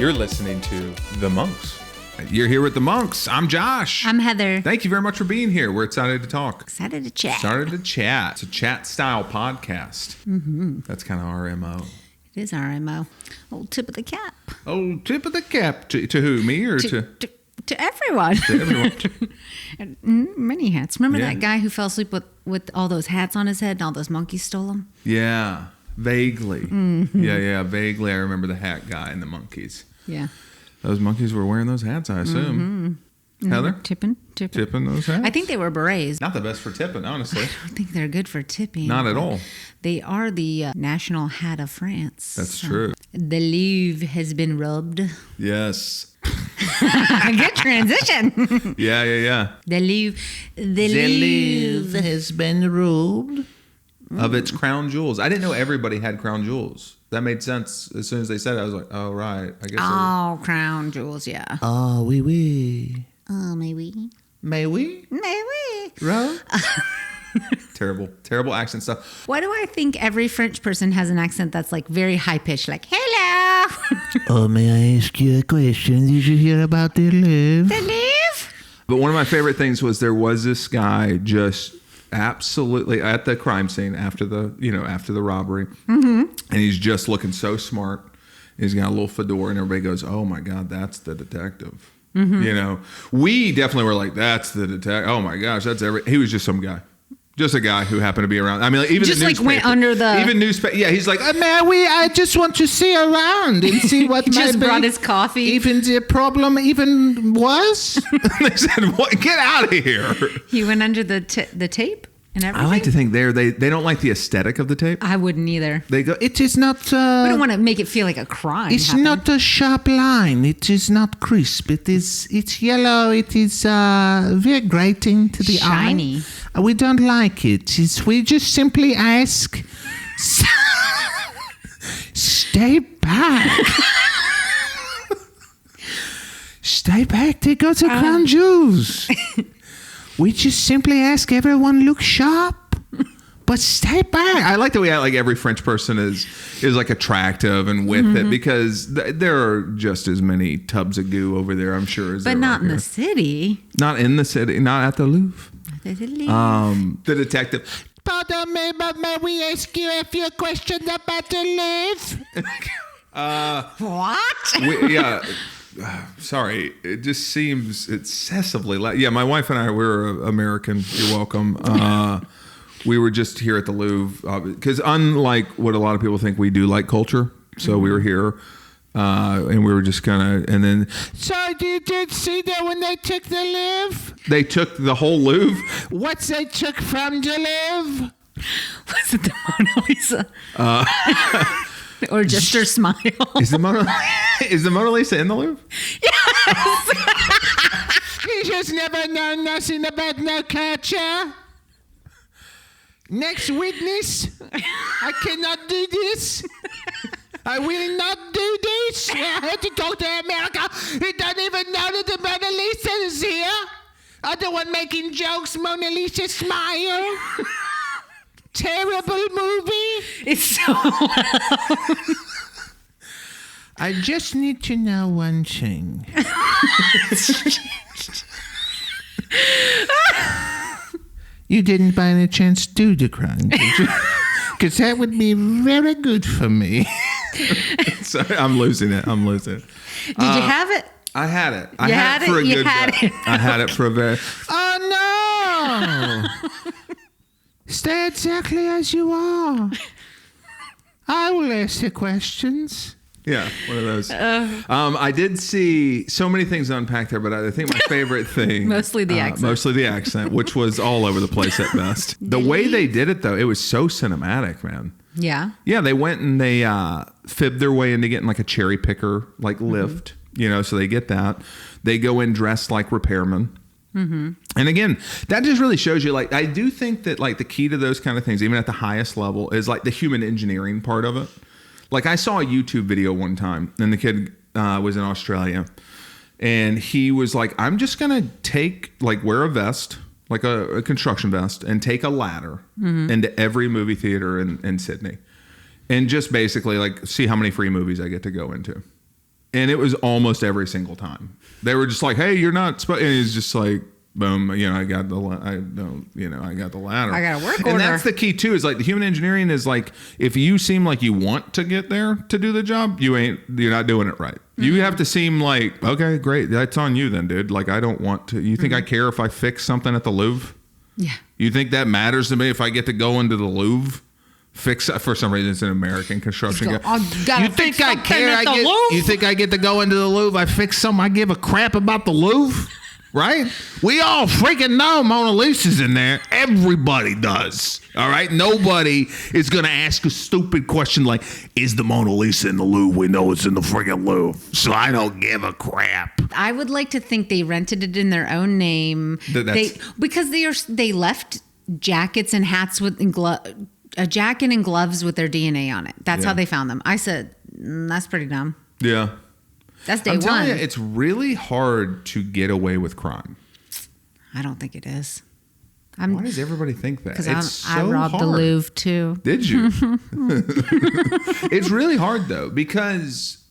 You're listening to The Monks. You're here with The Monks. I'm Josh. I'm Heather. Thank you very much for being here. We're excited to talk. Excited to chat. It's a chat-style podcast. Mm-hmm. That's kind of our MO. It is our MO. Old tip of the cap. Oh, tip of the cap. To who? Me or to everyone. To everyone. Many hats. Remember that guy who fell asleep with all those hats on his head and all those monkeys stole them? Yeah, vaguely. Mm-hmm. Yeah, vaguely. I remember the hat guy and the monkeys. Yeah. Those monkeys were wearing those hats, I assume. Mm-hmm. Heather? Tipping those hats? I think they were berets. Not the best for tipping, honestly. I don't think they're good for tipping. Not at all. They are the national hat of France. That's true. The Louvre has been rubbed. Yes. Good transition. Yeah. The Louvre has been robbed of its crown jewels. I didn't know everybody had crown jewels. That made sense as soon as they said it. I was like, oh, right. I guess. Oh, crown jewels, yeah. Oh, oui. Oh, may we? May we? May we? Right? Terrible accent stuff. Why do I think every French person has an accent that's like very high pitched, like, hello? Oh, may I ask you a question? Did you hear about the Louvre? The Louvre? But one of my favorite things was there was this guy just absolutely at the crime scene after the robbery. Mm-hmm. And he's just looking so smart. He's got a little fedora and everybody goes, oh my God, that's the detective. Mm-hmm. We definitely were like, that's the detective. Oh my gosh, he was just some guy. Just a guy who happened to be around. I mean, even just the like went under the... Even newspaper. Yeah, he's like, I just want to see around and see what he just brought his coffee. Even the problem even was. They said, "What? Get out of here." He went under the tape and everything. I like to think they don't like the aesthetic of the tape. I wouldn't either. They go, it is not... we don't want to make it feel like a crime. It's not a sharp line. It is not crisp. It's yellow. It is very grating to the shiny. eye. We don't like it. We just simply ask, stay back. Stay back. They got the crown jewels. We just simply ask everyone look sharp, but stay back. I like the way every French person is like attractive and with it, because there are just as many tubs of goo over there, I'm sure. But not in the city. Not in the city. Not at the Louvre. The detective. Pardon me, but may we ask you a few questions about the Louvre? What? Sorry, it just seems excessively loud. Yeah, my wife and I, we're American. You're welcome. We were just here at the Louvre because unlike what a lot of people think, we do like culture. So we were here. And we were just kind of, and then... So you did see that when they took the Louvre? They took the whole Louvre? What they took from the Louvre? Was it the Mona Lisa? Or just her smile? Is the Mona Lisa in the Louvre? Yes! You just never know nothing about no culture. Next witness, I cannot do this. I will not do this. I had to talk to America. He doesn't even know that the Mona Lisa is here. Other one making jokes, Mona Lisa smile. Terrible movie. It's so loud. I just need to know one thing. You didn't by any chance do the crime, did you? Because that would be very good for me. Sorry, I'm losing it. Did you have it? I had it. I had it for a good bit. I had it for a very... Oh, no! Stay exactly as you are. I will ask you questions. Yeah, one of those. I did see so many things to unpack there, but I think my favorite thing... Mostly the accent, which was all over the place at best. The way they did it, though, it was so cinematic, man. Yeah? Yeah, they went and they fibbed their way into getting like a cherry picker, like lift, so they get that. They go in dressed like repairmen. Mm-hmm. And again, that just really shows you, like, I do think that, like, the key to those kind of things, even at the highest level, is like the human engineering part of it. Like, I saw a YouTube video one time, and the kid was in Australia, and he was like, I'm just going to wear a vest, like a construction vest, and take a ladder into every movie theater in Sydney, and just basically, like, see how many free movies I get to go into. And it was almost every single time. They were just like, hey, you're not supposed, and he's just like, boom, I got the ladder. I got a work order. And that's the key too, is like the human engineering is like, if you seem like you want to get there to do the job, you're not doing it right. Mm-hmm. You have to seem like, okay, great. That's on you then, dude. Like, I don't want to, you think I care if I fix something at the Louvre? Yeah. You think that matters to me if I get to go into the Louvre? Fix for some reason it's an American construction guy. You think I care? You think I get to go into the Louvre? I fix something. I give a crap about the Louvre, right? We all freaking know Mona Lisa's in there. Everybody does. All right. Nobody is gonna ask a stupid question like, "Is the Mona Lisa in the Louvre?" We know it's in the freaking Louvre, so I don't give a crap. I would like to think they rented it in their own name. Because they left jackets and hats with a jacket and gloves with their DNA on it. That's how they found them. I said, that's pretty dumb. Yeah. That's day I'm one. telling you, it's really hard to get away with crime. I don't think it is. Why does everybody think that? Because I robbed the Louvre too. Did you? It's really hard though, because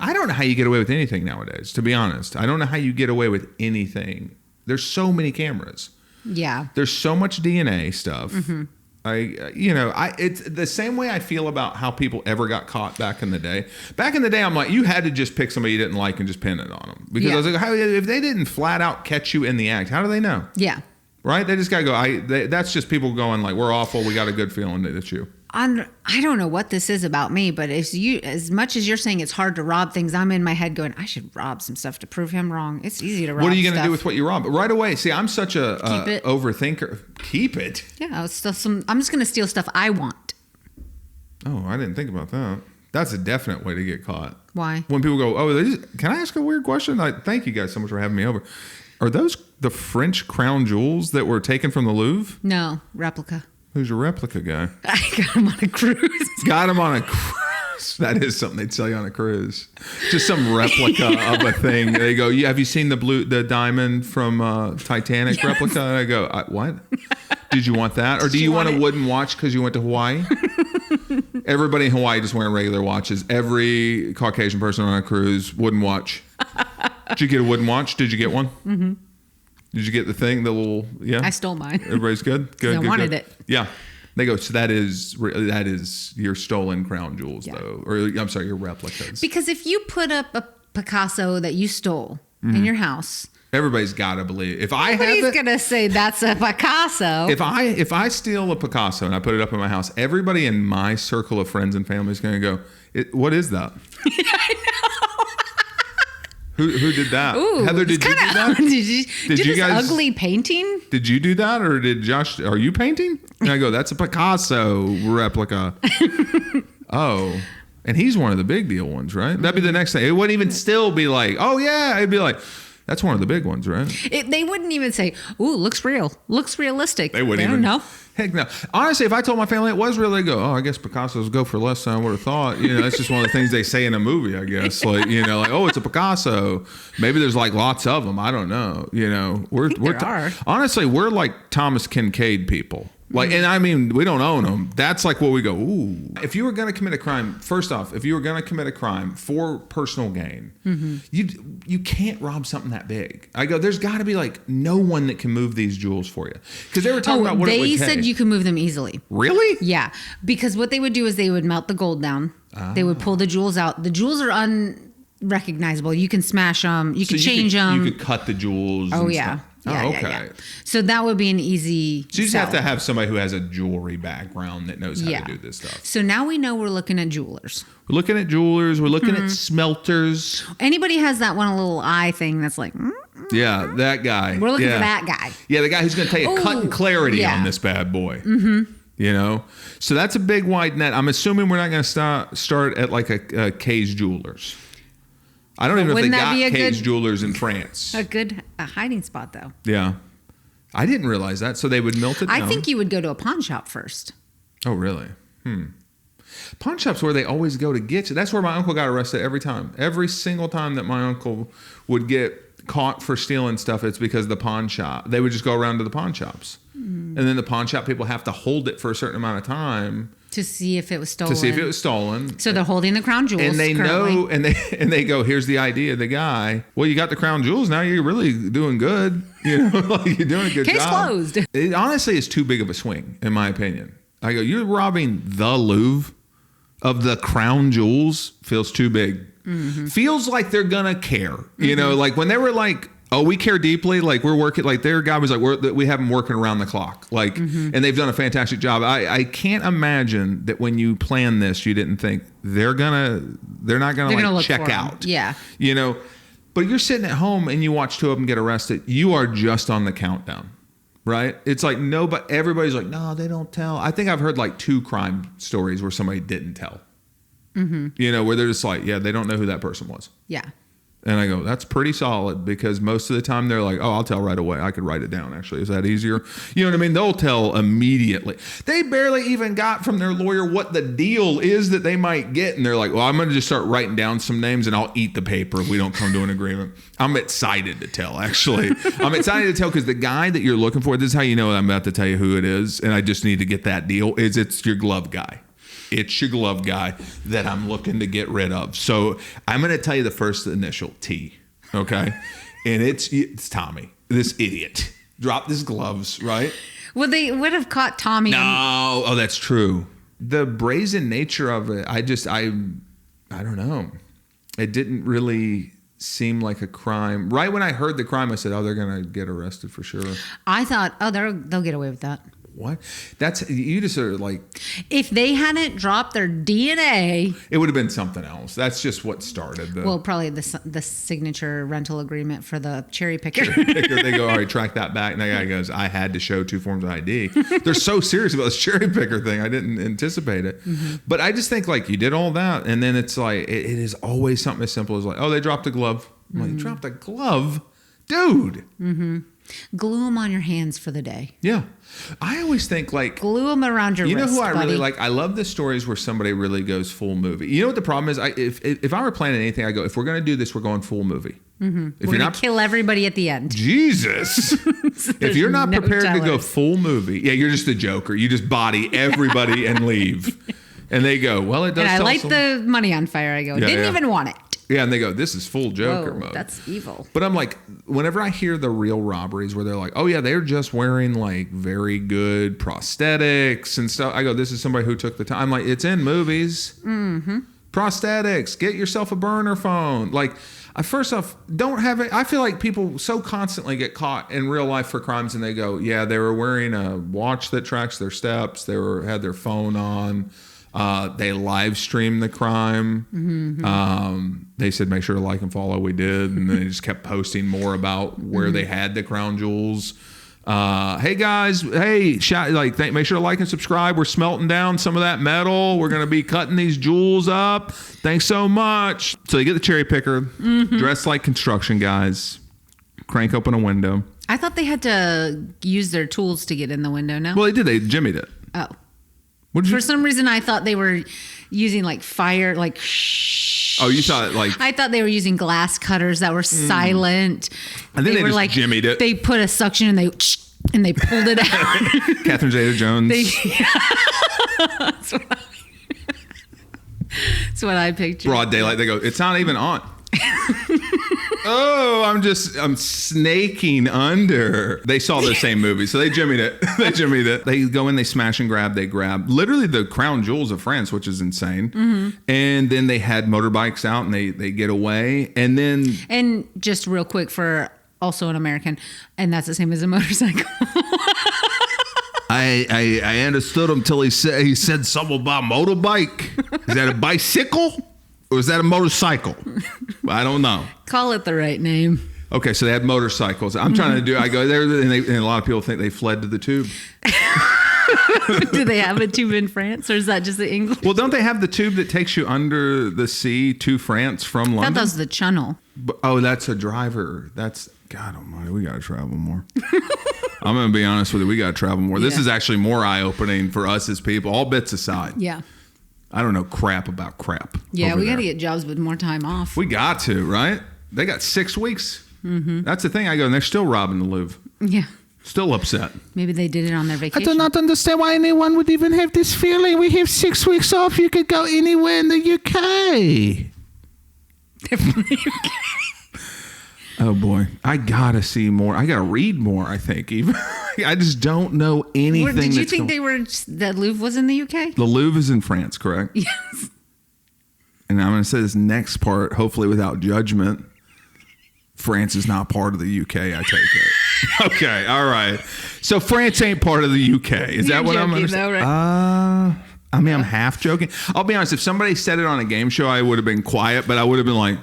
I don't know how you get away with anything nowadays, to be honest. I don't know how you get away with anything. There's so many cameras. Yeah. There's so much DNA stuff. Mm-hmm. It's the same way I feel about how people ever got caught back in the day. Back in the day, I'm like, you had to just pick somebody you didn't like and just pin it on them. Because I was like, if they didn't flat out catch you in the act, how do they know? Yeah. Right? They just got to go. That's just people going like, we're awful. We got a good feeling that it's you. I don't know what this is about me, but as much as you're saying it's hard to rob things, I'm in my head going, I should rob some stuff to prove him wrong. It's easy to rob. What are you going to do with what you rob? Right away. See, I'm such a overthinker. Keep it. Yeah, I'm just going to steal stuff I want. Oh, I didn't think about that. That's a definite way to get caught. Why? When people go, can I ask a weird question? Thank you guys so much for having me over. Are those the French crown jewels that were taken from the Louvre? No, replica. Who's your replica guy? I got him on a cruise. Got him on a cruise. That is something they'd sell you on a cruise. Just some replica of a thing. They go, have you seen the diamond from Titanic replica? And I go, what? Did you want that? Or do you want a wooden watch because you went to Hawaii? Everybody in Hawaii just wearing regular watches. Every Caucasian person on a cruise, wooden watch. Did you get a wooden watch? Did you get one? Mm-hmm. Did you get the thing, the little, yeah? I stole mine. Everybody's good? Good. I wanted it. Yeah. They go, so that is your stolen crown jewels, though. Or, I'm sorry, your replicas. Because if you put up a Picasso that you stole in your house, everybody's got to believe. If I have it, everybody's going to say that's a Picasso. If I steal a Picasso and I put it up in my house, everybody in my circle of friends and family is going to go, what is that? I know. Who did that? Ooh, Heather, did you do that? Did you guys ugly painting? Did you do that, or did Josh? Are you painting? And I go, that's a Picasso replica. Oh, and he's one of the big deal ones, right? That'd be the next thing. It wouldn't even still be like, oh yeah, it'd be like, that's one of the big ones, right? They wouldn't even say, ooh, looks real, looks realistic. They wouldn't even know. Heck no. Honestly, if I told my family it was real, they go, oh, I guess Picassos go for less than I would have thought. That's just one of the things they say in a movie, I guess. Like, oh, it's a Picasso. Maybe there's like lots of them. I don't know. Honestly, we're like Thomas Kincaid people. Like, and I mean, we don't own them. That's like what we go, ooh. If you were going to commit a crime, first off, if you were going to commit a crime for personal gain, you can't rob something that big. I go, there's got to be like no one that can move these jewels for you. Because they were talking about what it would take. They said you can move them easily. Really? Yeah. Because what they would do is they would melt the gold down. They would pull the jewels out. The jewels are unrecognizable. You can smash them. You can change them. You could cut the jewels. Oh, yeah. Stuff. Okay. Yeah. So that would be an easy So you just have to have somebody who has a jewelry background that knows how to do this stuff. So now we know we're looking at jewelers. We're looking at jewelers. We're looking at smelters. Anybody has that one little eye thing that's like... Yeah, that guy. We're looking for that guy. Yeah, the guy who's going to take a cut and clarity on this bad boy. Mm-hmm. So that's a big wide net. I'm assuming we're not going to start at like a Kay's Jewelers. I don't even know if they got Kay's Jewelers in France. A good hiding spot, though. Yeah. I didn't realize that. So they would melt it down. I think you would go to a pawn shop first. Oh, really? Pawn shops where they always go to get you. That's where my uncle got arrested every time. Every single time that my uncle would get caught for stealing stuff, it's because the pawn shop. They would just go around to the pawn shops. And then the pawn shop people have to hold it for a certain amount of time To see if it was stolen. So they're holding the crown jewels. And they currently. know, and they go, here's the idea of the guy. Well, you got the crown jewels. Now you're really doing good. You know, like you're doing a good job. Case closed. It honestly is too big of a swing, in my opinion. I go, you're robbing the Louvre of the crown jewels. Feels too big. Mm-hmm. Feels like they're going to care. You know, like when they were like, oh, we care deeply. Like we're working, like their guy was like, we have them working around the clock. Like, and they've done a fantastic job. I can't imagine that when you plan this, you didn't think they're not going to like check out. Yeah. You know, but you're sitting at home and you watch two of them get arrested. You are just on the countdown, right? It's like everybody's like, no, they don't tell. I think I've heard like 2 crime stories where somebody didn't tell. Mm-hmm. You know, where they're just like, yeah, they don't know who that person was. Yeah. And I go, that's pretty solid, because most of the time they're like, oh, I'll tell right away. I could write it down, actually. Is that easier? You know what I mean? They'll tell immediately. They barely even got from their lawyer what the deal is that they might get. And they're like, well, I'm going to just start writing down some names and I'll eat the paper if we don't come to an agreement. I'm excited to tell, actually. I'm excited to tell because the guy that you're looking for, this is how you know I'm about to tell you who it is, and I just need to get that deal, it's your glove guy. It's your glove guy that I'm looking to get rid of. So I'm going to tell you the first initial, T, okay? And it's Tommy, this idiot. Dropped his gloves, right? Well, they would have caught Tommy. No, oh, that's true. The brazen nature of it, I don't know. It didn't really seem like a crime. Right when I heard the crime, I said, oh, they're going to get arrested for sure. I thought, oh, they'll get away with that. What? That's, you just are like, if they hadn't dropped their DNA, it would have been something else. That's just what started the. Well, probably the signature rental agreement for the cherry picker. They go, all right, track that back. And the guy goes, I had to show 2 forms of ID. They're so serious about this cherry picker thing. I didn't anticipate it. Mm-hmm. But I just think like you did all that, and then it's like it is always something as simple as like, oh, they dropped a glove. I'm like, you dropped a glove, dude. Mm-hmm. Glue them on your hands for the day. Yeah. I always think like glue them around your wrist. You know who I buddy. really like? I love the stories where somebody really goes full movie. You know what the problem is? If I were planning anything, I go, if we're going to do this, we're going full movie. Mm-hmm. If we're going to kill everybody at the end. Jesus. So if you're not prepared to go full movie, yeah, you're just a joker. You just body everybody and leave. And they go, well, it does. And I light the money on fire. I go, didn't even want it. Yeah, and they go, this is full Joker mode. That's evil. But I'm like, whenever I hear the real robberies where they're like, oh yeah, they're just wearing like very good prosthetics and stuff. I go, this is somebody who took the time. I'm like, it's in movies. Mm-hmm. Prosthetics. Get yourself a burner phone. Like, first off, don't have it. I feel like people so constantly get caught in real life for crimes and they go, yeah, they were wearing a watch that tracks their steps. They had their phone on. They live streamed the crime. Mm-hmm. They said, make sure to like and follow. We did. And they just kept posting more about where they had the crown jewels. Hey guys, make sure to like and subscribe. We're smelting down some of that metal. We're going to be cutting these jewels up. Thanks so much. So they get the cherry picker, dressed like construction guys, crank open a window. I thought they had to use their tools to get in the window. No? Well, they did. They jimmied it. Oh. For some reason, I thought they were using like fire, like shh. Oh, you thought like. I thought they were using glass cutters that were silent. I think they just like, jimmied it. They put a suction and they pulled it out. Catherine Zeta-Jones. That's what I pictured. Broad daylight. They go, it's not even on. Oh, I'm snaking under. They saw the same movie, so they jimmied it. They go in, they smash and grab. They grab literally the crown jewels of France, which is insane. Mm-hmm. And then they had motorbikes out, and they get away. And just real quick for also an American, and that's the same as a motorcycle. I understood him until he said something about motorbike. Is that a bicycle? Or is that a motorcycle? I don't know. Call it the right name. Okay, so they had motorcycles. I'm trying to do. I go there, and a lot of people think they fled to the tube. Do they have a tube in France, or is that just the English? Well, don't they have the tube that takes you under the sea to France from London? That was the channel. That's a driver. That's God Almighty. We got to travel more. I'm going to be honest with you. We got to travel more. Yeah. This is actually more eye-opening for us as people. All bits aside. Yeah. I don't know crap about crap. Yeah, we got to get jobs with more time off. We got to, right? They got 6 weeks. Mm-hmm. That's the thing. I go, and they're still robbing the Louvre. Yeah. Still upset. Maybe they did it on their I vacation. do not understand why anyone would even have this feeling. We have 6 weeks off. You could go anywhere in the UK. Oh boy, I gotta see more. I gotta read more. I think even I just don't know anything. Did you think the Louvre was in the UK? The Louvre is in France, correct? Yes. And I'm gonna say this next part, hopefully without judgment. France is not part of the UK. I take it. Okay, all right. So France ain't part of the UK. Is that what I'm understanding? Right? I mean, I'm half joking. I'll be honest. If somebody said it on a game show, I would have been quiet, but I would have been like.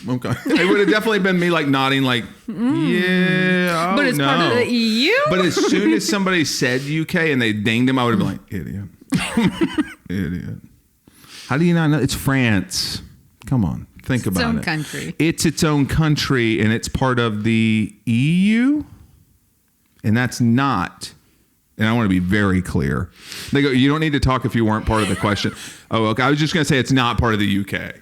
No, okay. It would have definitely been me like nodding like, yeah, but it's no. part of the EU? But as soon as somebody said UK and they dinged him, I would have been like, idiot. Idiot. How do you not know? It's France. Come on. Think about it. Its own country. It's its own country and it's part of the EU. And that's not. And I want to be very clear. They go, you don't need to talk if you weren't part of the question. Oh, okay. I was just going to say it's not part of the UK.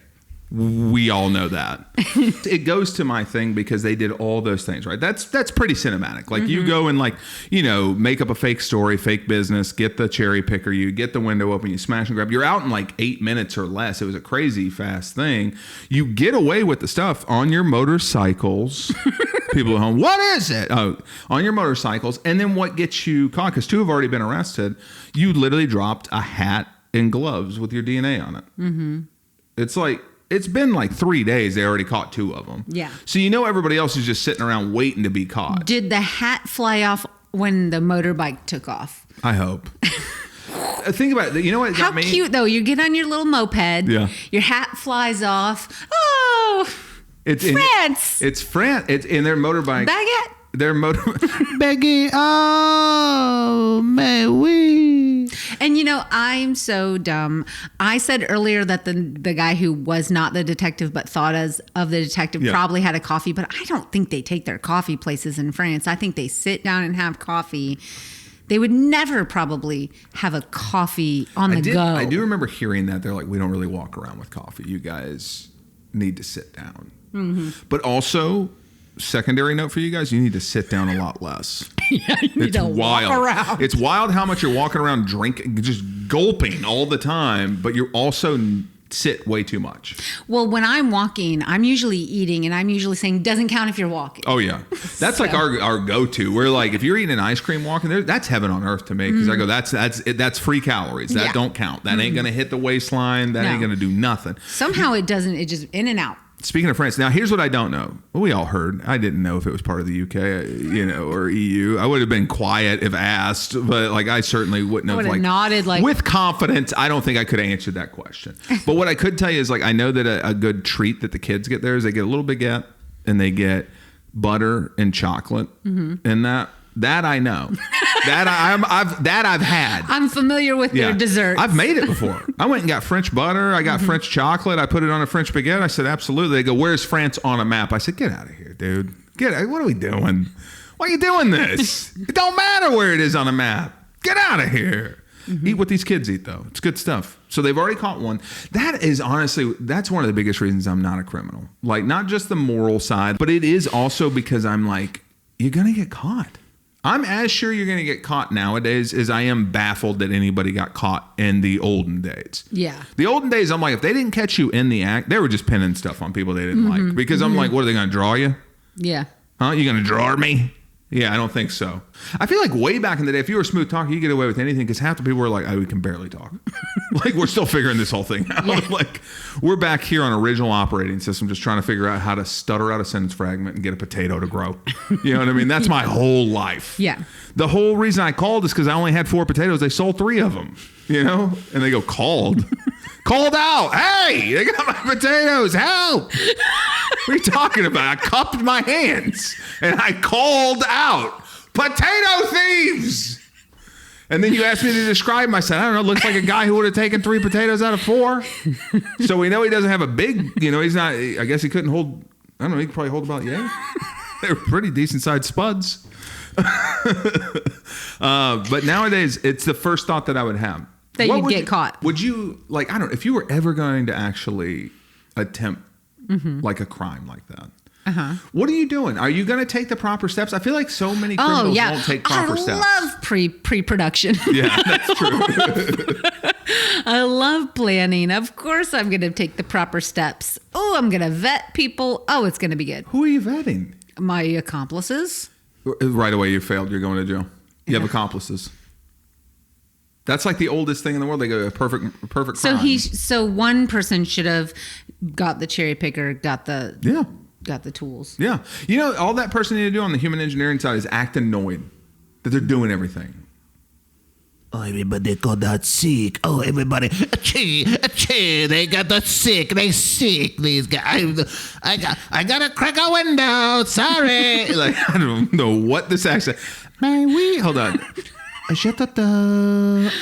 We all know that. It goes to my thing because they did all those things, right? That's pretty cinematic. Like you go and like, make up a fake story, fake business, get the cherry picker, you get the window open, you smash and grab. You're out in like 8 minutes or less. It was a crazy fast thing. You get away with the stuff on your motorcycles. People at home, what is it? Oh, on your motorcycles. And then what gets you caught, because 2 have already been arrested, you literally dropped a hat and gloves with your DNA on it. Mm-hmm. It's been like 3 days. They already caught 2 of them. Yeah. So everybody else is just sitting around waiting to be caught. Did the hat fly off when the motorbike took off? I hope. Think about it. You know what got me? How cute, though. You get on your little moped. Yeah. Your hat flies off. Oh, France. It's France. It's in their motorbike. Baguette. Their motor. Becky, oh, mais oui. And I'm so dumb. I said earlier that the guy who was not the detective but thought of the detective probably had a coffee, but I don't think they take their coffee places in France. I think they sit down and have coffee. They would never probably have a coffee on the go. I do remember hearing that. They're like, we don't really walk around with coffee. You guys need to sit down. Mm-hmm. But also, secondary note for you guys, you need to sit down a lot less. Yeah, you need to walk around. It's wild how much you're walking around drinking, just gulping all the time, but you're also sit way too much. Well, when I'm walking, I'm usually eating, and I'm usually saying, doesn't count if you're walking. Oh, yeah. That's like our go-to. We're like, if you're eating an ice cream walking there, that's heaven on earth to me, because I go, that's free calories. That don't count. That ain't going to hit the waistline. That ain't going to do nothing. Somehow it doesn't. It just in and out. Speaking of France, now here's what I don't know. Well, we all heard. I didn't know if it was part of the UK, or EU. I would have been quiet if asked, but like I certainly wouldn't have nodded like with confidence. I don't think I could have answered that question. But what I could tell you is like I know that a good treat that the kids get there is they get a little baguette and they get butter and chocolate, and that I know. I've had. I'm familiar with their desserts. I've made it before. I went and got French butter. I got French chocolate. I put it on a French baguette. I said, absolutely. They go, where's France on a map? I said, get out of here, dude. What are we doing? Why are you doing this? It don't matter where it is on a map. Get out of here. Eat what these kids eat, though. It's good stuff. So they've already caught one. That is honestly, that's one of the biggest reasons I'm not a criminal. Like, not just the moral side, but it is also because I'm like, you're going to get caught. I'm as sure you're going to get caught nowadays as I am baffled that anybody got caught in the olden days. Yeah. The olden days, I'm like, if they didn't catch you in the act, they were just pinning stuff on people they didn't like. Because I'm like, what, are they going to draw you? Yeah. Huh? You going to draw me? Yeah, I don't think so. I feel like way back in the day, if you were a smooth talker, you get away with anything because half the people were like, we can barely talk. Like, we're still figuring this whole thing out. Yeah. Like, we're back here on original operating system just trying to figure out how to stutter out a sentence fragment and get a potato to grow. You know what I mean? That's my whole life. Yeah. The whole reason I called is because I only had 4 potatoes. They sold 3 of them, And they go, called? Called out. Hey, they got my potatoes. Help. What are you talking about? I cupped my hands and I called out, potato thieves. And then you asked me to describe him. I said, I don't know. Looks like a guy who would have taken 3 potatoes out of 4. So we know he doesn't have a big, he's not, I guess he couldn't hold, I don't know. He could probably hold about, They were pretty decent sized spuds. But nowadays it's the first thought that I would have. That you'd get caught. Would you, like, I don't know, if you were ever going to actually attempt like a crime like that, What are you doing? Are you going to take the proper steps? I feel like so many criminals won't take proper steps. I love pre-production. Yeah, that's true. I love planning. Of course, I'm going to take the proper steps. Oh, I'm going to vet people. Oh, it's going to be good. Who are you vetting? My accomplices. Right away, you failed. You're going to jail. You have accomplices. That's like the oldest thing in the world. They go a perfect crime. So one person should have got the cherry picker, got the tools. Yeah. You know, all that person needed to do on the human engineering side is act annoyed that they're doing everything. Oh, everybody got that sick. Oh, everybody, achoo, they got that sick. They sick. These guys. I gotta crack a window. Sorry. Like, I don't know what this accent. May we? Hold on. Shut up. I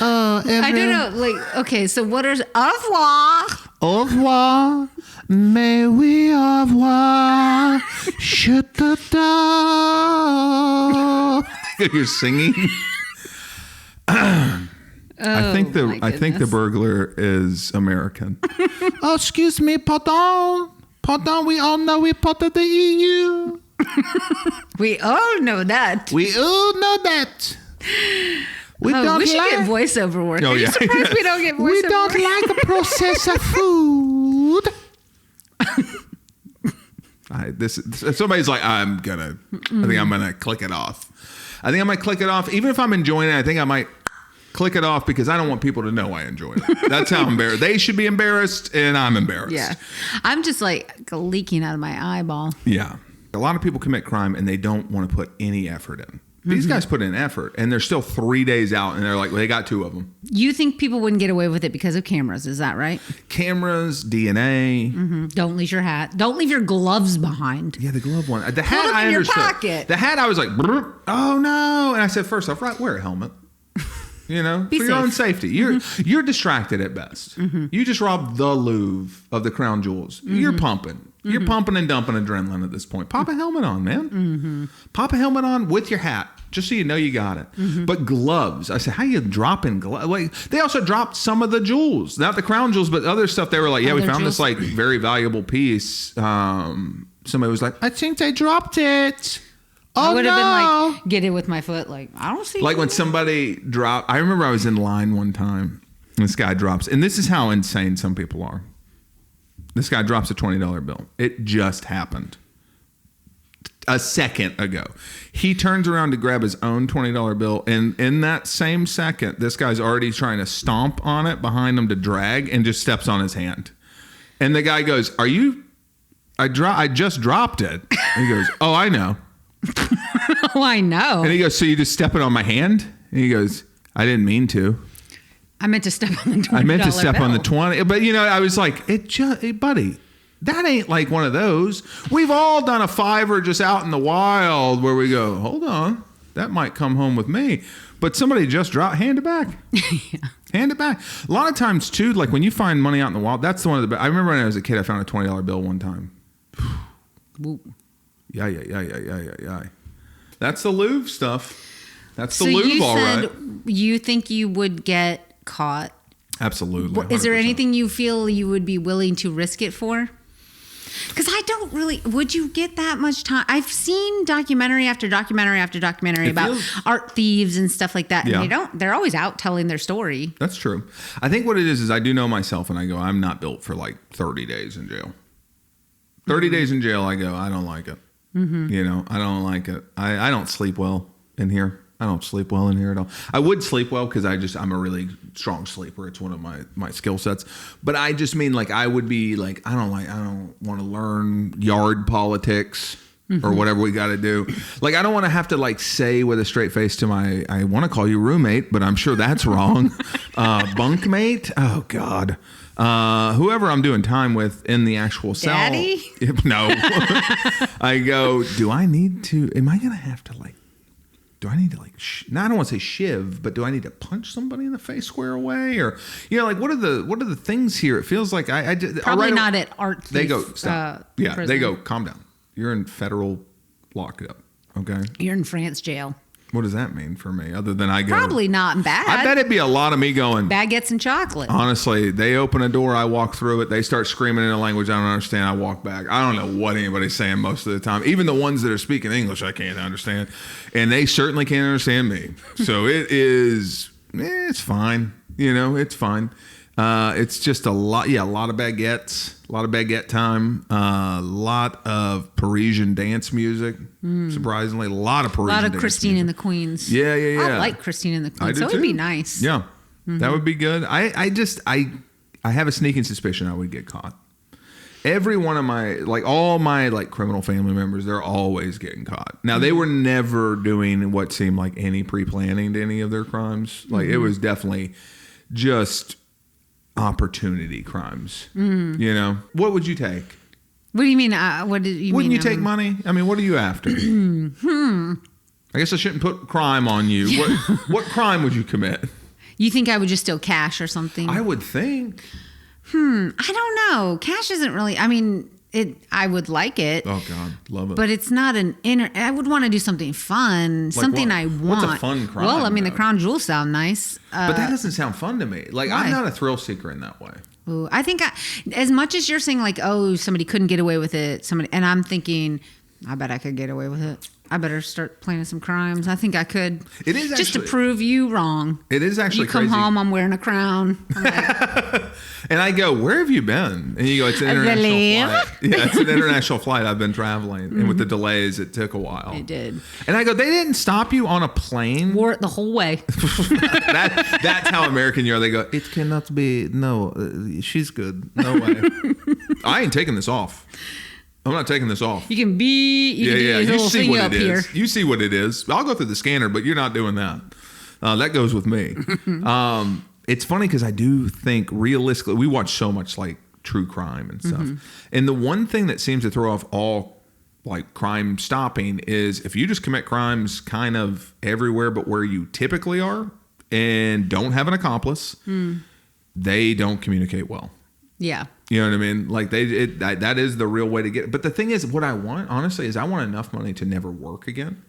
don't know. Like, okay, so what are au revoir? Au revoir. May we au revoir. Shut up. You're singing. I think the burglar is American. Oh, excuse me, pardon. We all know we're part of the EU. We all know that. We should get voiceover work. Oh, Are you surprised we don't get voiceover work? We don't like to process food. Somebody's like, I think I'm gonna click it off. Even if I'm enjoying it, I think I might click it off because I don't want people to know I enjoy it. That's how embarrassed. They should be embarrassed, and I'm embarrassed. Yeah, I'm just like leaking out of my eyeball. Yeah, a lot of people commit crime and they don't want to put any effort in. These guys put in effort, and they're still 3 days out, and they're like, well, they got 2 of them. You think people wouldn't get away with it because of cameras? Is that right? Cameras, DNA. Mm-hmm. Don't leave your hat. Don't leave your gloves behind. Yeah, the glove one. The hat, I understood. In your pocket. The hat, I was like, oh no, and I said, first off, wear a helmet. You know, for your own safety. You're distracted at best. You just robbed the Louvre of the crown jewels. You're pumping. You're pumping and dumping adrenaline at this point. Pop a helmet on, man. Pop a helmet on with your hat, just so you know you got it. But gloves, I said, how you dropping gloves? Like, they also dropped some of the jewels, not the crown jewels, but other stuff. They were like, yeah, we found this like very valuable piece. Somebody was like, I think they dropped it. I would have been like, get it with my foot. Like, I don't see. Like when somebody dropped, I remember I was in line one time. And this guy drops, and this is how insane some people are. This guy drops a $20 bill. It just happened a second ago. He turns around to grab his own $20 bill, and in that same second, this guy's already trying to stomp on it behind him to drag, and just steps on his hand. And the guy goes, "Are you? I just dropped it." And he goes, "Oh, I know." Oh, I know. And he goes, "So you just stepping on my hand?" And he goes, "I didn't mean to. I meant to step on the $20 I meant to step bill. on the 20." But, you know, I was like, buddy, that ain't like one of those. We've all done a $5 just out in the wild where we go, hold on, that might come home with me. But somebody just dropped, hand it back. Yeah. Hand it back. A lot of times, too, like when you find money out in the wild, that's the one of the best. I remember when I was a kid, I found a $20 bill one time. Yeah. That's the Louvre stuff. That's the Louvre, all right. So you think you would get caught? Absolutely. 100%. Is there anything you feel you would be willing to risk it for? Because I don't really. Would you get that much time? I've seen documentary after documentary after documentary about art thieves and stuff like that, and they're always out telling their story. That's true. I think what it is I do know myself, and I go, I'm not built for like 30 days in jail. 30 days in jail, I go, I don't like it. You know, I don't like it. I don't sleep well in here. I don't sleep well in here at all. I would sleep well because I'm a really strong sleeper. It's one of my skill sets. But I just mean like I would be like I don't want to learn yard politics or whatever we got to do. Like I don't want to have to like say with a straight face to I want to call you roommate, but I'm sure that's wrong. Bunkmate? Oh God. Whoever I'm doing time with in the actual cell. Daddy? No. I go, am I going to have to like, do I need to like, I don't want to say shiv, but do I need to punch somebody in the face square away? Or, you know, like what are the things here? It feels like I probably not at art. They go, stop. Prison. They go, calm down. You're in federal lockup. Okay. You're in France jail. What does that mean for me? Other than I go, probably not bad. I bet it'd be a lot of me going, baguettes and chocolate. Honestly, they open a door, I walk through it, they start screaming in a language I don't understand, I walk back. I don't know what anybody's saying most of the time. Even the ones that are speaking English, I can't understand. And they certainly can't understand me. So it is, it's fine. It's fine. It's just a lot of baguettes, a lot of baguette time, a lot of Parisian dance music. Surprisingly, a lot of Parisian dance music. A lot of Christine and the Queens. Yeah. I like Christine and the Queens, so it would be nice. Yeah, that would be good. I have a sneaking suspicion I would get caught. Every one of all my criminal family members, they're always getting caught. Now, they were never doing what seemed like any pre-planning to any of their crimes. It was definitely just opportunity crimes. What would you take? What do you mean? What do you Wouldn't mean? You take money? I mean, what are you after? I guess I shouldn't put crime on you. What crime would you commit? You think I would just steal cash or something? I would think. I don't know. Cash isn't really, I mean, I would like it. Oh God, love it. But it's not I would want to do something fun, something I want. What's a fun crime? Well, I mean, the crown jewels sound nice. But that doesn't sound fun to me. I'm not a thrill seeker in that way. Ooh, I think as much as you're saying somebody couldn't get away with it, and I'm thinking, I bet I could get away with it. I better start planning some crimes. I think I could. It is just to prove you wrong. It is actually crazy. You come home, I'm wearing a crown. And I go, where have you been? And you go, it's an international flight. Yeah, it's an international flight. I've been traveling. And with the delays, it took a while. It did. And I go, they didn't stop you on a plane? Wore it the whole way. That's how American you are. They go, it cannot be. No, she's good. No way. I ain't taking this off. I'm not taking this off. You can you see what it is. You see what it is. I'll go through the scanner, but you're not doing that. That goes with me. It's funny because I do think realistically, we watch so much true crime and stuff. And the one thing that seems to throw off all crime stopping is if you just commit crimes kind of everywhere but where you typically are and don't have an accomplice, they don't communicate well. Yeah. You know what I mean? That is the real way to get it. But the thing is, what I want, honestly, is I want enough money to never work again.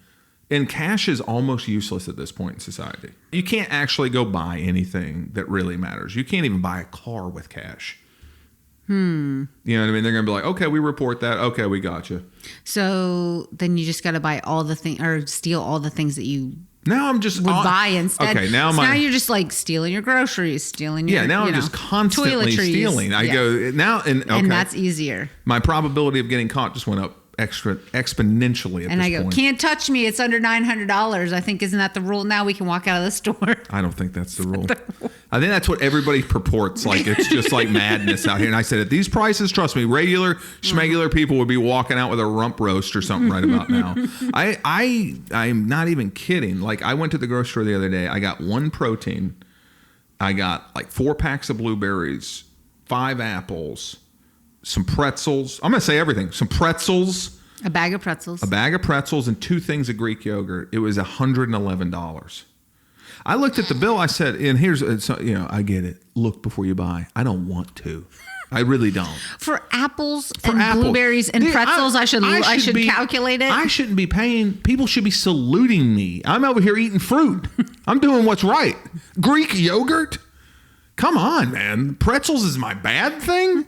And cash is almost useless at this point in society. You can't actually go buy anything that really matters. You can't even buy a car with cash. You know what I mean? They're going to be like, okay, we report that. Okay, we got you. So then you just got to buy all the things or steal all the things that you now I'm just would buy instead. Okay, now you're just stealing your groceries, stealing your I'm just constantly stealing. I go now and that's easier. My probability of getting caught just went up exponentially at and this I go, point. Can't touch me. It's under $900. I think, isn't that the rule? Now we can walk out of the store. I don't think that's the rule. I think that's what everybody purports. It's just madness out here. And I said, at these prices, trust me, regular schmegular people would be walking out with a rump roast or something right about now. I'm not even kidding. I went to the grocery store the other day. I got 1 protein. I got 4 packs of blueberries, 5 apples, some pretzels. I'm going to say everything. Some pretzels. A bag of pretzels. And 2 things of Greek yogurt. It was $111. I looked at the bill. I said, and here's, I get it. Look before you buy. I don't want to. I really don't. For apples and blueberries and pretzels, I should calculate it. I shouldn't be paying. People should be saluting me. I'm over here eating fruit. I'm doing what's right. Greek yogurt? Come on, man. Pretzels is my bad thing?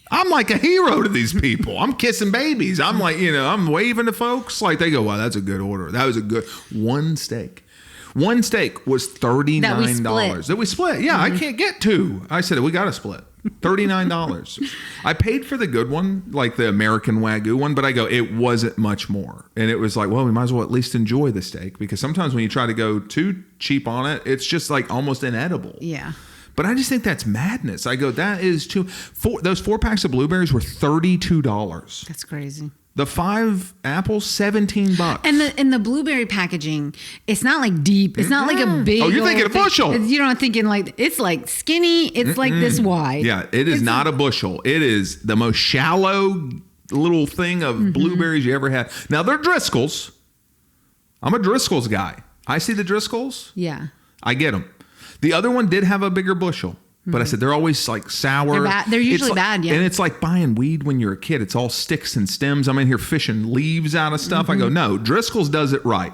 I'm like a hero to these people. I'm kissing babies. I'm I'm waving to folks. They go, wow, that's a good order. That was a good one steak. One steak was $39. That we split. Yeah, I can't get 2. I said, we got to split. $39. I paid for the good one, the American Wagyu one, but I go, it wasn't much more. And it was well, we might as well at least enjoy the steak, because sometimes when you try to go too cheap on it, it's just almost inedible. Yeah. But I just think that's madness. I go, that is those 4 packs of blueberries were $32. That's crazy. The 5 apples, $17. And the blueberry packaging, it's not deep. It's not a big. Oh, you're thinking a bushel. You're not thinking it's skinny. It's this wide. Yeah, it is not a bushel. It is the most shallow little thing of blueberries you ever had. Now they're Driscoll's. I'm a Driscoll's guy. I see the Driscoll's. Yeah. I get them. The other one did have a bigger bushel. But I said, they're always sour. They're usually bad, yeah. And it's like buying weed when you're a kid. It's all sticks and stems. I'm in here fishing leaves out of stuff. I go, no, Driscoll's does it right.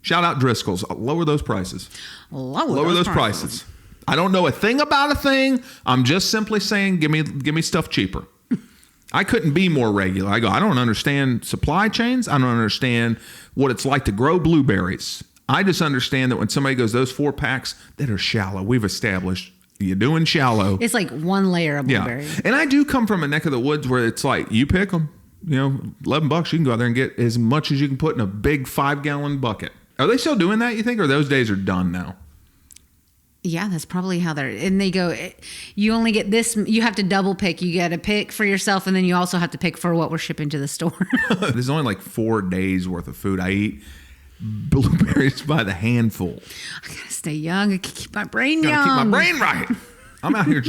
Shout out Driscoll's. Lower those prices. Lower those prices. I don't know a thing about a thing. I'm just simply saying, give me stuff cheaper. I couldn't be more regular. I don't understand supply chains. I don't understand what it's like to grow blueberries. I just understand that when somebody goes, those 4 packs that are shallow, we've established you're doing shallow. It's like one layer of blueberry. Yeah. And I do come from a neck of the woods where it's like, you pick them, $11, you can go out there and get as much as you can put in a big 5-gallon bucket. Are they still doing that, you think, or those days are done now? Yeah, that's probably how and they go, you only get this, you have to double pick. You got to pick for yourself, and then you also have to pick for what we're shipping to the store. There's only like 4 days worth of food. I eat blueberries by the handful. I got to stay young. I can keep my brain young. Keep my brain right. I'm out here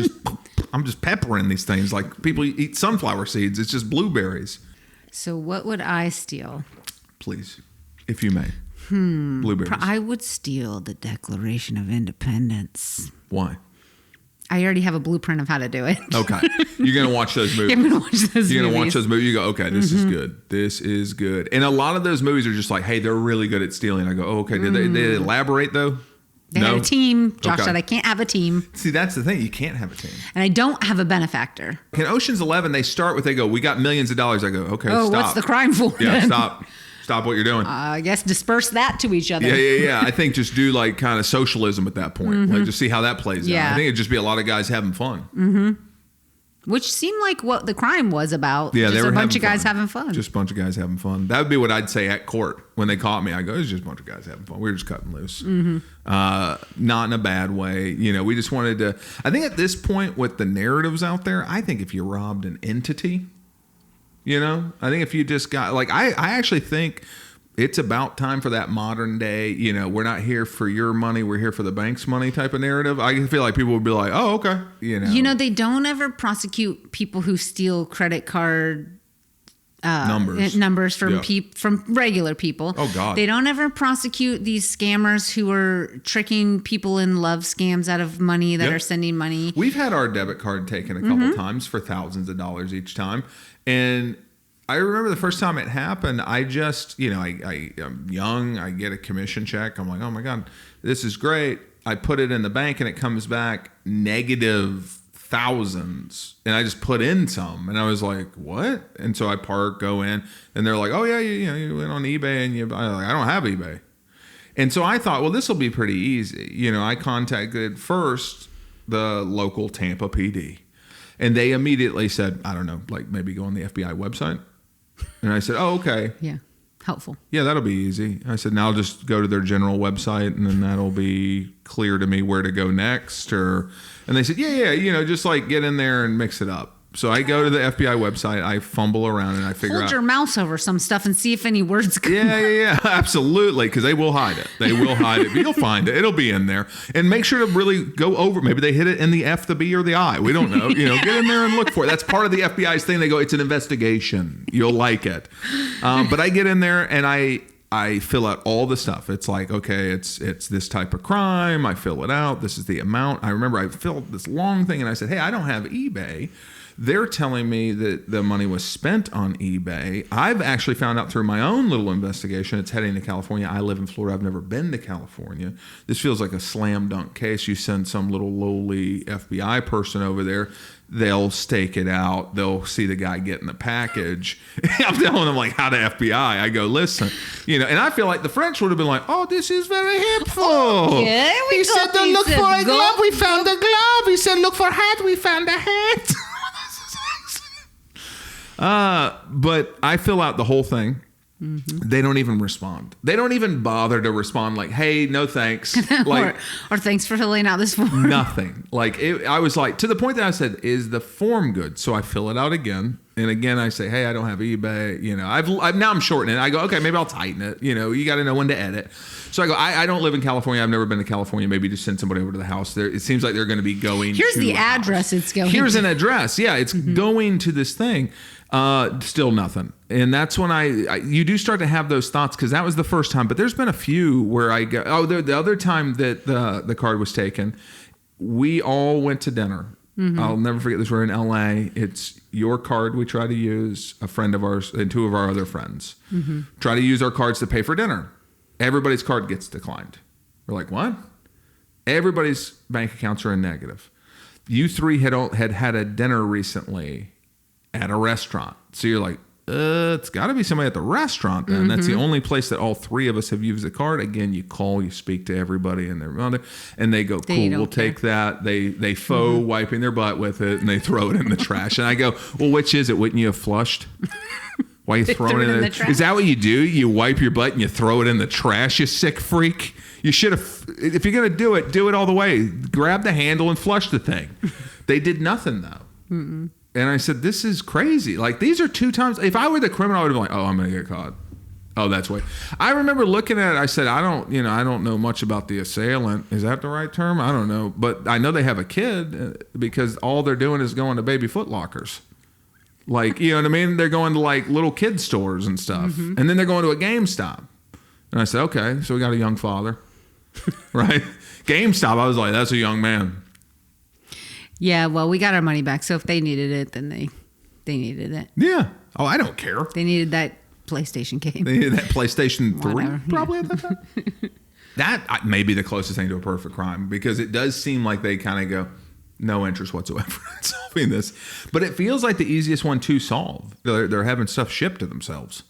I'm just peppering these things like people eat sunflower seeds. It's just blueberries. So what would I steal? Please, if you may. Blueberries. I would steal the Declaration of Independence. Why? I already have a blueprint of how to do it. Okay. You're going to watch those movies. I'm going to watch those movies. You're going to watch those movies. You go, okay, this is good. This is good. And a lot of those movies are just like, hey, they're really good at stealing. I go, oh, okay. Did they elaborate, though? They had a team. Josh said, I can't have a team. See, that's the thing. You can't have a team. And I don't have a benefactor. In Ocean's 11, they go, we got millions of dollars. I go, okay, stop. What's the crime for? Yeah, stop. Stop what you're doing. I guess disperse that to each other. Yeah. I think just do like kind of socialism at that point. Like just see how that plays out. I think it'd just be a lot of guys having fun. Mm-hmm. Which seemed like what the crime was about. Yeah, just they were a bunch of guys having fun. Just a bunch of guys having fun. That would be what I'd say at court when they caught me. I go, it's just a bunch of guys having fun. We were just cutting loose. Mm-hmm. Not in a bad way. We just wanted to. I think at this point with the narratives out there, I think if you robbed an entity, I think if you just got like I actually think it's about time for that modern day, we're not here for your money, we're here for the bank's money type of narrative. I feel like people would be like, oh, okay. They don't ever prosecute people who steal credit card numbers from regular people. Oh, God. They don't ever prosecute these scammers who are tricking people in love scams out of money that are sending money. We've had our debit card taken a couple times for thousands of dollars each time. And I remember the first time it happened, I just, I'm young, I get a commission check. I'm like, oh my God, this is great. I put it in the bank and it comes back negative thousands. And I just put in some and I was like, what? And so I go in and they're like, oh yeah, you went on eBay and I don't have eBay. And so I thought, well, this will be pretty easy. I contacted first the local Tampa PD and they immediately said, I don't know, like maybe go on the FBI website. And I said, oh, okay. Yeah. Helpful. Yeah, that'll be easy. I said, now I'll just go to their general website and then that'll be clear to me where to go next. And they said, yeah, just like get in there and mix it up. So I go to the FBI website, I fumble around and I figure out. Hold your mouse over some stuff and see if any words come up. Yeah, absolutely. Because they will hide it. But you'll find it. It'll be in there. And make sure to really go over. Maybe they hit it in the F, the B, or the I. We don't know. Get in there and look for it. That's part of the FBI's thing. They go, it's an investigation. You'll like it. But I get in there and I fill out all the stuff. It's like, okay, it's this type of crime. I fill it out. This is the amount. I remember I filled this long thing and I said, hey, I don't have eBay. They're telling me that the money was spent on eBay. I've actually found out through my own little investigation. It's heading to California. I live in Florida. I've never been to California. This feels like a slam dunk case. You send some little lowly FBI person over there. They'll stake it out. They'll see the guy getting the package. I'm telling them like how to FBI. I go, listen, and I feel like the French would have been like, oh, this is very helpful. Oh, yeah, he said, don't look for a glove. We found a glove. He said, look for a hat. We found a hat. But I fill out the whole thing. Mm-hmm. They don't even respond. They don't even bother to respond like, hey, no thanks. Like, or thanks for filling out this form. Nothing. Like I was like, to the point that I said, is the form good? So I fill it out again. And again, I say, hey, I don't have eBay. Now I'm shortening it. I go, okay, maybe I'll tighten it. You got to know when to edit. So I go, I don't live in California. I've never been to California. Maybe just send somebody over to the house. It seems like they're going to be going. Here's to the address it's going. Here's an address. Yeah, it's going to this thing. Still nothing. And that's when you do start to have those thoughts because that was the first time. But there's been a few where I go, the other time that the card was taken, we all went to dinner. Mm-hmm. I'll never forget this. We're in LA. It's your card we try to use, a friend of ours and two of our other friends. Mm-hmm. Try to use our cards to pay for dinner. Everybody's card gets declined. We're like, what? Everybody's bank accounts are in negative. You three had had a dinner recently at a restaurant. So you're like, it's got to be somebody at the restaurant then. That's the only place that all three of us have used the card. Again, you call, you speak to everybody and their mother, and they go, cool, we'll take that. They faux wiping their butt with it, and they throw it in the trash. And I go, well, which is it? Wouldn't you have flushed? Why are you throwing it in the trash? Is that what you do? You wipe your butt and you throw it in the trash, you sick freak? You should have, if you're going to do it all the way. Grab the handle and flush the thing. They did nothing though. Mm-mm. And I said, this is crazy. Like, these are 2 times. If I were the criminal, I would have been like, oh, I'm going to get caught. Oh, that's why. I remember looking at it. I said, I don't know much about the assailant. Is that the right term? I don't know. But I know they have a kid because all they're doing is going to baby Foot Lockers. Like, you know what I mean? They're going to like little kid stores and stuff. Mm-hmm. And then they're going to a GameStop. And I said, okay, so we got a young father. Right? GameStop, I was like, that's a young man. Yeah, well, we got our money back. So if they needed it, then they needed it. Yeah. Oh, I don't care. They needed that PlayStation game. They needed that PlayStation 3 probably at that time. That may be the closest thing to a perfect crime because it does seem like they kind of go, no interest whatsoever in solving this. But it feels like the easiest one to solve. They're having stuff shipped to themselves.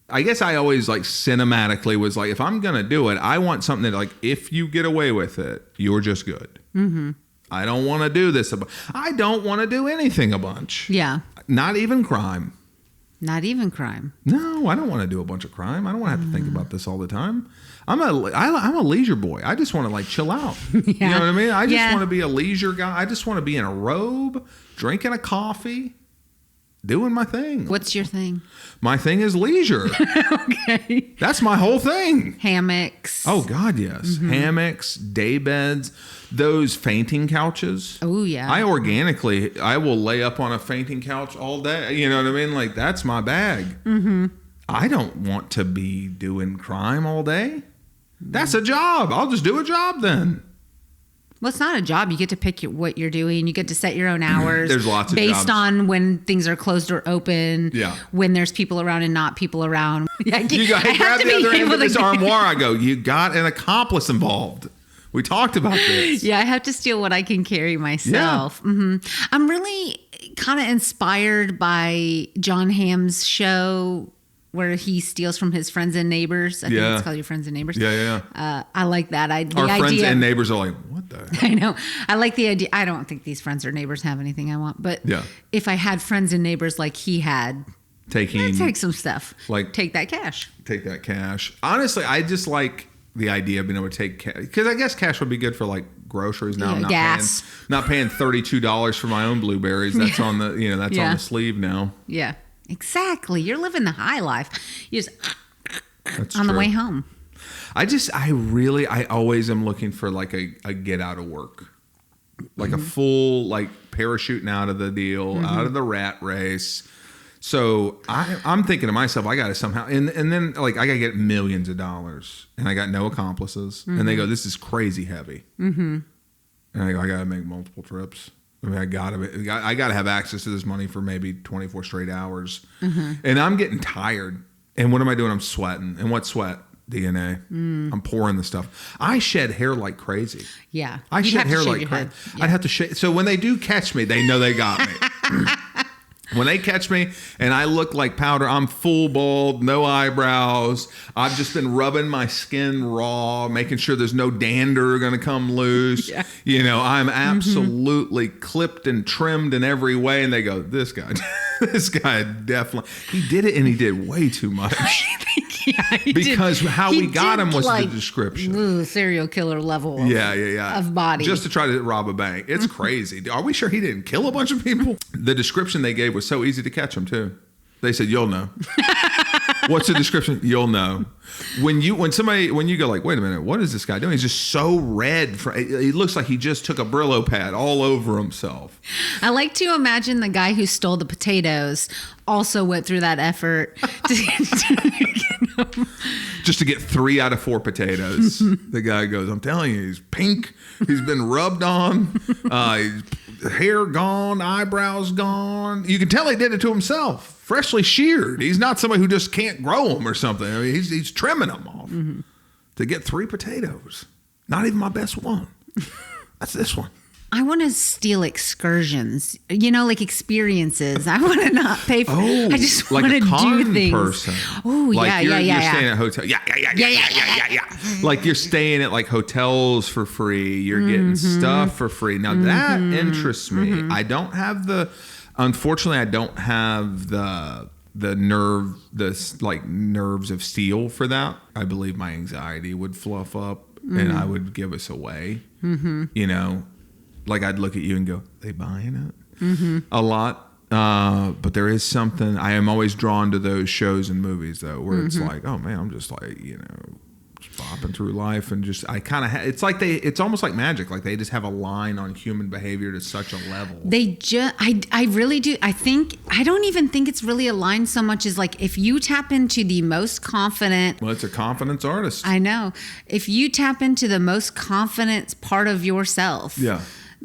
I guess I always like cinematically was like, if I'm going to do it, I want something that like, if you get away with it, you're just good. Mm-hmm. I don't want to do this. I don't want to do anything a bunch. Yeah. Not even crime. Not even crime. No, I don't want to do a bunch of crime. I don't want to have to think about this all the time. I'm a leisure boy. I just want to like chill out. Yeah. You know what I mean? I just want to be a leisure guy. I just want to be in a robe, drinking a coffee, doing my thing. What's your thing? My thing is leisure. Okay. That's my whole thing. Hammocks. Oh, God, yes. Mm-hmm. Hammocks, day beds, those fainting couches. Oh, yeah. I will lay up on a fainting couch all day. You know what I mean? Like, that's my bag. Mm-hmm. I don't want to be doing crime all day. That's a job. I'll just do a job then. Well, it's not a job. You get to pick what you're doing. You get to set your own hours. There's lots of based jobs. on when things are closed or open. Yeah. When there's people around and not people around. You got to grab the other end of this armoire. I go, you got an accomplice involved. We talked about this. Yeah, I have to steal what I can carry myself. Yeah. Mm-hmm. I'm really kind of inspired by John Hamm's show where he steals from his friends and neighbors. I think it's called Your Friends and Neighbors. Yeah. I like that. Our friends and neighbors are like, what the heck? I know. I like the idea. I don't think these friends or neighbors have anything I want. But if I had friends and neighbors like he had, I'd take some stuff. Like take that cash. Take that cash. Honestly, I just like the idea of being able to take cash. Because I guess cash would be good for like groceries now. I'm not paying $32 for my own blueberries. That's on the on the sleeve now. Yeah. Exactly. You're living the high life. You just That's on true. the way home. I always am looking for like a get out of work. Like a full like parachuting out of the deal, out of the rat race. So I'm thinking to myself, I got to somehow, and then like I got to get millions of dollars and I got no accomplices. And they go, this is crazy heavy. Mm-hmm. And I go, I got to make multiple trips. I mean, I gotta have access to this money for maybe 24 straight hours. Mm-hmm. And I'm getting tired. And what am I doing? I'm sweating. And what sweat? DNA. I'm pouring the stuff. I shed hair like crazy. Yeah. I shed hair like crazy. Yeah. I'd have to shave. So when they do catch me, they know they got me. When they catch me and I look like powder, I'm full bald, no eyebrows. I've just been rubbing my skin raw, making sure there's no dander going to come loose. Yeah. I'm absolutely clipped and trimmed in every way. And they go, this guy definitely, he did it and he did way too much. Because how we got him was the description. Serial killer level of body. Just to try to rob a bank. It's crazy. Are we sure he didn't kill a bunch of people? The description they gave was so easy to catch him too. They said, you'll know. What's the description? You'll know. When you go like, wait a minute, what is this guy doing? He's just so red. He looks like he just took a Brillo pad all over himself. I like to imagine the guy who stole the potatoes also went through that effort to get them. Just to get 3 out of 4 potatoes. The guy goes, I'm telling you, he's pink. He's been rubbed on. Hair gone, eyebrows gone. You can tell he did it to himself. Freshly sheared. He's not somebody who just can't grow them or something. I mean, he's trimming them off. Mm-hmm. to get 3 potatoes. Not even my best one. That's this one. I want to steal excursions, like experiences. I want to not pay for. I just want to do things. Person. Oh, like yeah. You're staying at hotel. Yeah. Like you're staying at like hotels for free. You're getting stuff for free. Now that interests me. I don't have unfortunately, I don't have the nerves of steel for that. I believe my anxiety would fluff up and I would give us away. Like I'd look at you and go, they buying it? A lot. But there is something, I am always drawn to those shows and movies though, where it's like, oh man, I'm just like, just bopping through life and just, I kind of, it's almost like magic. Like they just have a line on human behavior to such a level. I really do. I don't even think it's really a line so much as like, if you tap into the most confident. Well, it's a confidence artist. I know. If you tap into the most confident part of yourself. Yeah.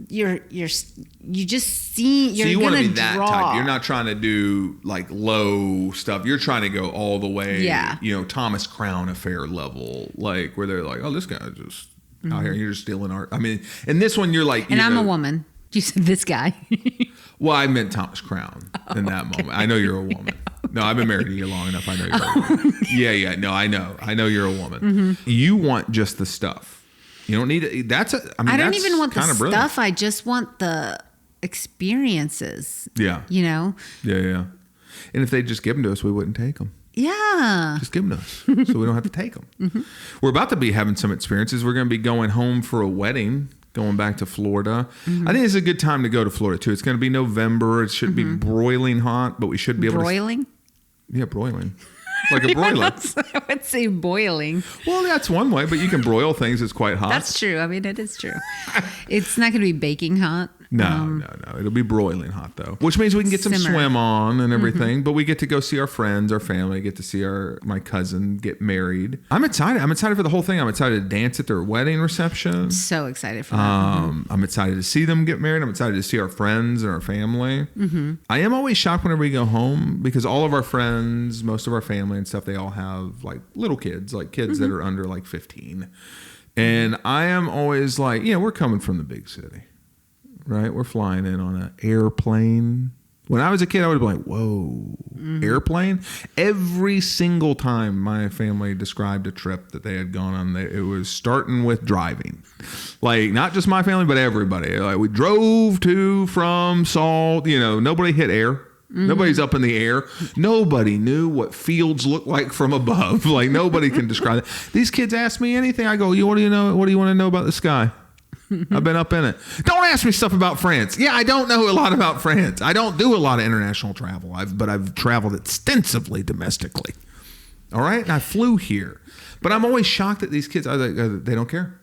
You just see you're so you want to be that type. You're not trying to do like low stuff. You're trying to go all the way. Yeah. Thomas Crown affair level, like where they're like, oh, this guy just out here. You're just stealing art. I mean, and this one you're like, and I'm a woman. You said this guy. Well, I meant Thomas Crown in that moment. I know you're a woman. No, I've been married to you long enough. I know you're a woman. Yeah. No, I know you're a woman. You want just the stuff. You don't need it. I don't even want the stuff. Brilliant. I just want the experiences. Yeah. Yeah. And if they just give them to us, we wouldn't take them. Yeah. Just give them to us so we don't have to take them. We're about to be having some experiences. We're going to be going home for a wedding, going back to Florida. I think it's a good time to go to Florida too. It's going to be November. It should be broiling hot, but we should be able to. Yeah, broiling. Like a broiler. I would say boiling. Well, that's one way, but you can broil things. It's quite hot. That's true. I mean, it is true. It's not going to be baking hot. No. It'll be broiling hot though, which means we can get some swim on and everything. But we get to go see our friends, our family. Get to see my cousin get married. I'm excited. I'm excited for the whole thing. I'm excited to dance at their wedding reception. So excited for that. I'm excited to see them get married. I'm excited to see our friends and our family. I am always shocked whenever we go home because all of our friends, most of our family and stuff, they all have like little kids, like kids that are under like 15. And I am always like, we're coming from the big city. Right? We're flying in on an airplane. When I was a kid, I would have been like, whoa, airplane? Every single time my family described a trip that they had gone on, it was starting with driving. Like, not just my family, but everybody. Like, we drove from Salt. Nobody hit air. Nobody's up in the air. Nobody knew what fields looked like from above. Like, nobody can describe it. These kids ask me anything. I go, what do you know? What do you want to know about the sky? I've been up in it. Don't ask me stuff about France. Yeah, I don't know a lot about France. I don't do a lot of international travel. But I've traveled extensively domestically. All right? And I flew here. But I'm always shocked at these kids. They don't care.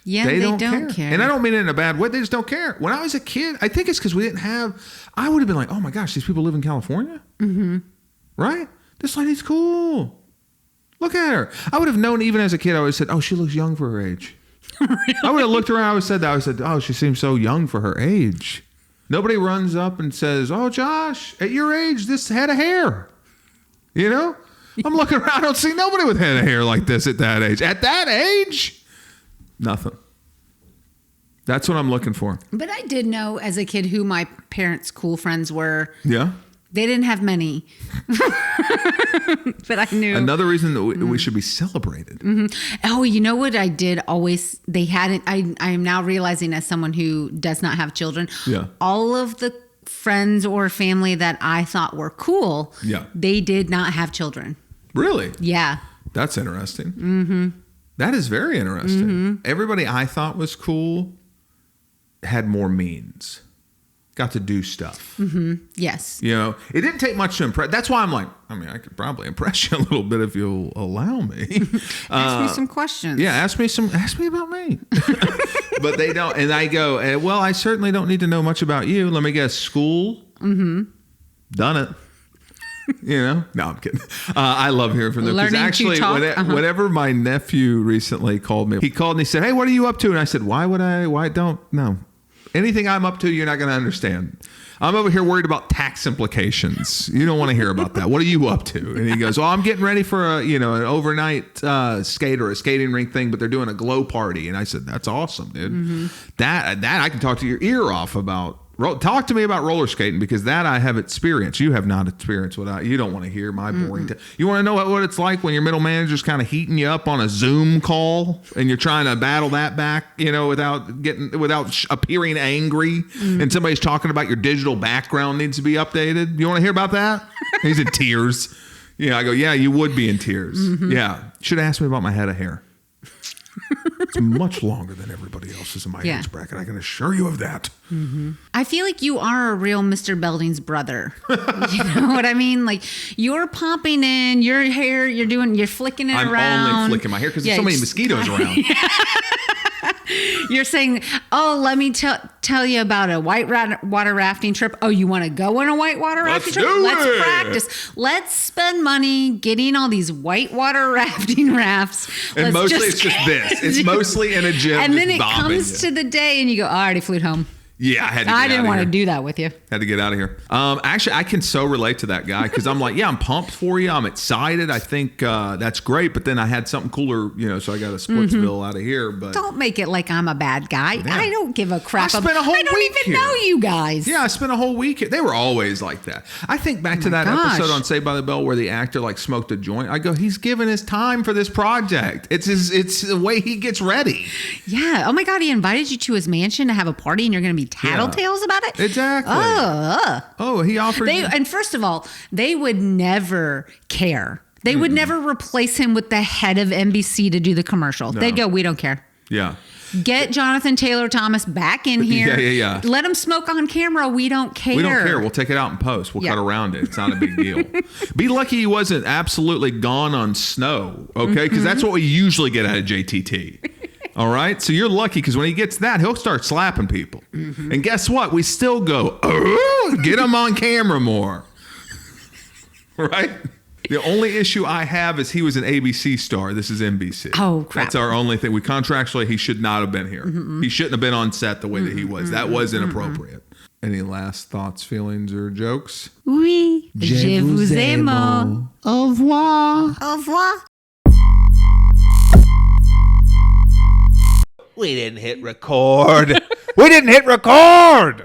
Yeah, they don't care. And I don't mean it in a bad way. They just don't care. When I was a kid, I think it's because we didn't have... I would have been like, oh my gosh, these people live in California? Right? This lady's cool. Look at her. I would have known even as a kid, I would have said, oh, she looks young for her age. Really? I would have looked around. I would have said that. I would have said, oh, she seems so young for her age. Nobody runs up and says, oh, Josh, at your age, this head of hair. I'm looking around. I don't see nobody with head of hair like this at that age. At that age, nothing. That's what I'm looking for. But I did know as a kid who my parents' cool friends were. Yeah. They didn't have many. But I knew. Another reason that we should be celebrated. Oh, you know what I did always? They hadn't. I am now realizing as someone who does not have children. Yeah. All of the friends or family that I thought were cool. Yeah. They did not have children. Really? Yeah. That's interesting. That is very interesting. Everybody I thought was cool had more means. Got to do stuff. Yes. It didn't take much to impress. That's why I'm like, I could probably impress you a little bit if you'll allow me. Ask me some questions. Yeah, ask me about me. But they don't. And I go, well, I certainly don't need to know much about you. Let me guess, school? Done it. No, I'm kidding. I love hearing from them. Because actually, whenever my nephew recently called me, he called and he said, hey, what are you up to? And I said, why don't know. Anything I'm up to, you're not going to understand. I'm over here worried about tax implications. You don't want to hear about that. What are you up to? And he goes, well, I'm getting ready for an overnight skate or a skating rink thing, but they're doing a glow party. And I said, that's awesome, dude. That I can talk to your ear off about. Talk to me about roller skating, because that I have experienced. You have not experienced you don't want to hear my boring. You want to know what it's like when your middle manager's kind of heating you up on a Zoom call and you're trying to battle that back, without appearing angry, and somebody's talking about your digital background needs to be updated. You want to hear about that? He's in tears. Yeah, I go, yeah, you would be in tears. Yeah, should have asked me about my head of hair. It's much longer than everybody else's in my age bracket. I can assure you of that. I feel like you are a real Mr. Belding's brother. You know what I mean? Like, you're popping in your hair, you're flicking it around. I'm only flicking my hair because there's so many mosquitoes around. You're saying, oh, let me tell you about a whitewater rafting trip. Oh, you want to go on a whitewater rafting trip? Let's practice. Let's spend money getting all these whitewater rafting rafts. And mostly it's just this. It's mostly in a gym. And then it comes to the day and you go, I already flew home. Yeah, I didn't want to do that with you. Had to get out of here. Actually, I can so relate to that guy, because I'm like, yeah, I'm pumped for you. I'm excited. I think that's great. But then I had something cooler, so I got a Splitsville out of here. But don't make it like I'm a bad guy. Yeah. I don't give a crap. I don't even know you guys. Yeah, I spent a whole week here. They were always like that. I think back to that episode on Saved by the Bell where the actor smoked a joint. I go, he's giving his time for this project. It's the way he gets ready. Yeah. Oh my God, he invited you to his mansion to have a party, and you're going to be tattletales about it? Exactly. Oh, he offered. And first of all, they would never care. They would never replace him with the head of NBC to do the commercial. No. They'd go, we don't care. Yeah. Get Jonathan Taylor Thomas back in here. Yeah. Let him smoke on camera. We don't care. We don't care. We'll take it out in post. We'll cut around it. It's not a big deal. Be lucky he wasn't absolutely gone on snow, okay? Because that's what we usually get out of JTT. All right? So you're lucky, because when he gets that, he'll start slapping people. And guess what? We still go, get him on camera more. Right? The only issue I have is he was an ABC star. This is NBC. Oh, crap. That's our only thing. Contractually, he should not have been here. He shouldn't have been on set the way that he was. That was inappropriate. Any last thoughts, feelings, or jokes? Oui. Je vous aime. Au revoir. Au revoir. We didn't hit record. We didn't hit record.